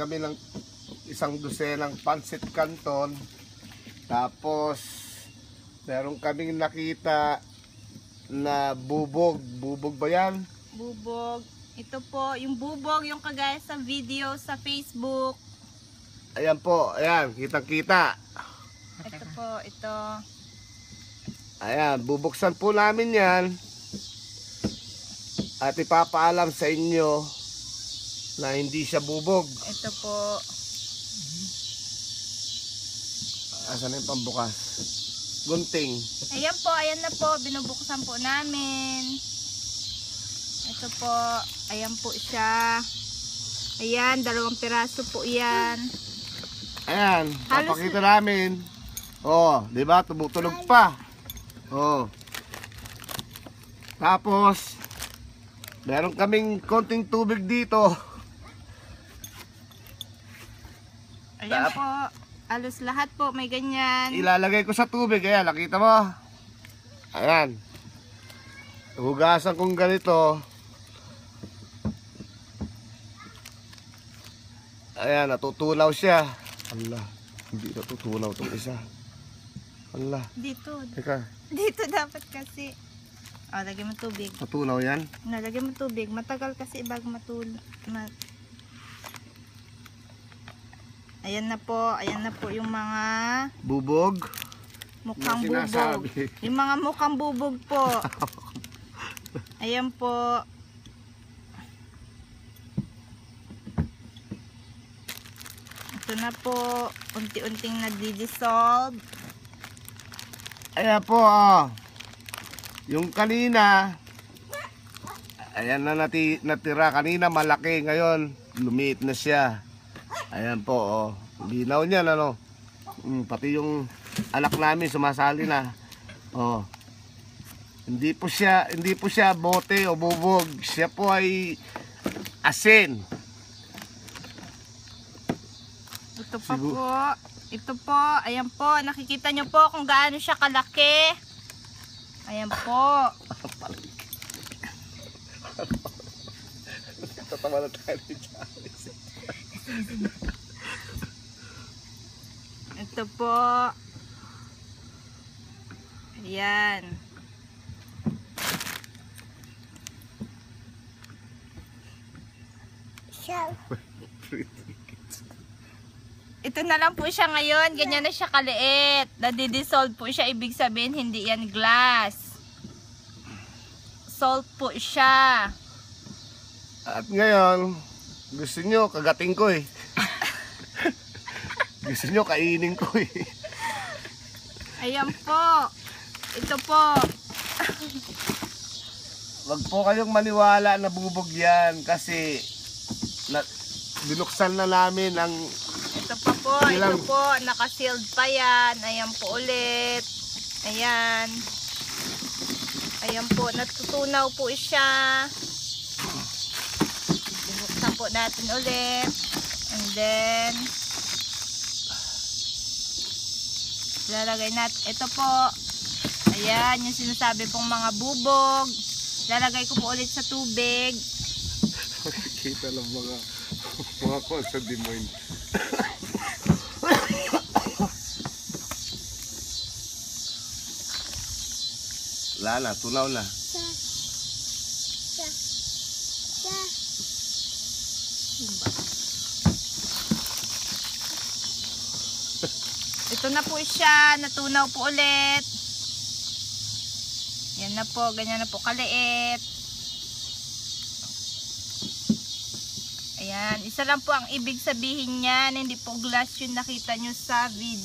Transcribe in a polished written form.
Kami ng isang dosenang pancit canton. Tapos meron kaming nakita na bubog. Bubog ba yan? Bubog. Ito po, yung bubog, yung kagaya sa video sa Facebook. Ayan po, ayan, kitang-kita. Ito po, ito. Ayan, bubuksan po namin yan. At ipapaalam sa inyo na hindi siya bubog. Ito po. Asan yung pambukas? Gunting. Ayan po, ayan na po. Binubuksan po namin. Ito po. Ayan po siya. Ayan, 2 piraso po yan. Ayan, Halos papakita namin. Oh, di ba? Tumutulog pa. Oh. Tapos, meron kaming konting tubig dito. Ayan po. Halos lahat po may ganyan. Ilalagay ko sa tubig. Ayan, nakita mo? Ayan. Hugasan kong ganito. Ayan, natutunaw siya. Allah, hindi natutunaw itong isa. Allah, Dito. teka, Dito dapat kasi. O, lagyan mo tubig. natunaw yan? Nalagyan mo tubig. Matagal kasi bago Ayan na po. Ayan na po yung mga Bubog? mukhang Yung bubog. sinasabi. Yung mga mukhang bubog po. Ayan po. Ito na po. Unti-unting nagdi-dissolve. Ayan po, oh. Yung kanina, ayan na natira. Kanina malaki, ngayon lumiit na siya. Ayan po, oh. Linaw niyan, ano. Pati yung anak namin sumasali na. Oh. Hindi po siya bote o bubog. Siya po ay asin. Ito pa po. Ito po. Ayan po. Nakikita nyo po kung gaano siya kalaki. Ayan po. Tatawa na tayo ni Charles. Ito po. Ayan. Ito na lang po siya ngayon. Ganyan na siya kaliit. Nadi-dissolve po siya. Ibig sabihin, hindi yan glass. Salt po siya. At ngayon, gusto nyo, kagating ko eh. Gusto nyo, kainin ko eh. Ayan po. Ito po. Wag po kayong maniwala na bubog yan kasi binuksan na namin ang Ito pa po. Ito po. Naka-sealed pa yan. Ayan po ulit. Ayan. Ayan po. Natutunaw po siya. Bubuksan po natin ulit. And then lalagay natin. Ito po. Ayan. Yung sinasabi pong mga bubog. Lalagay ko po ulit sa tubig. makikita lang mga kwan sa Des Moines. Wala na, tunaw na. Ito na po siya. Natunaw po ulit. Yan na po. Ganyan na po kaliit. Ayan. Isa lang po ang ibig sabihin niyan. Hindi po glass yung nakita nyo sa video.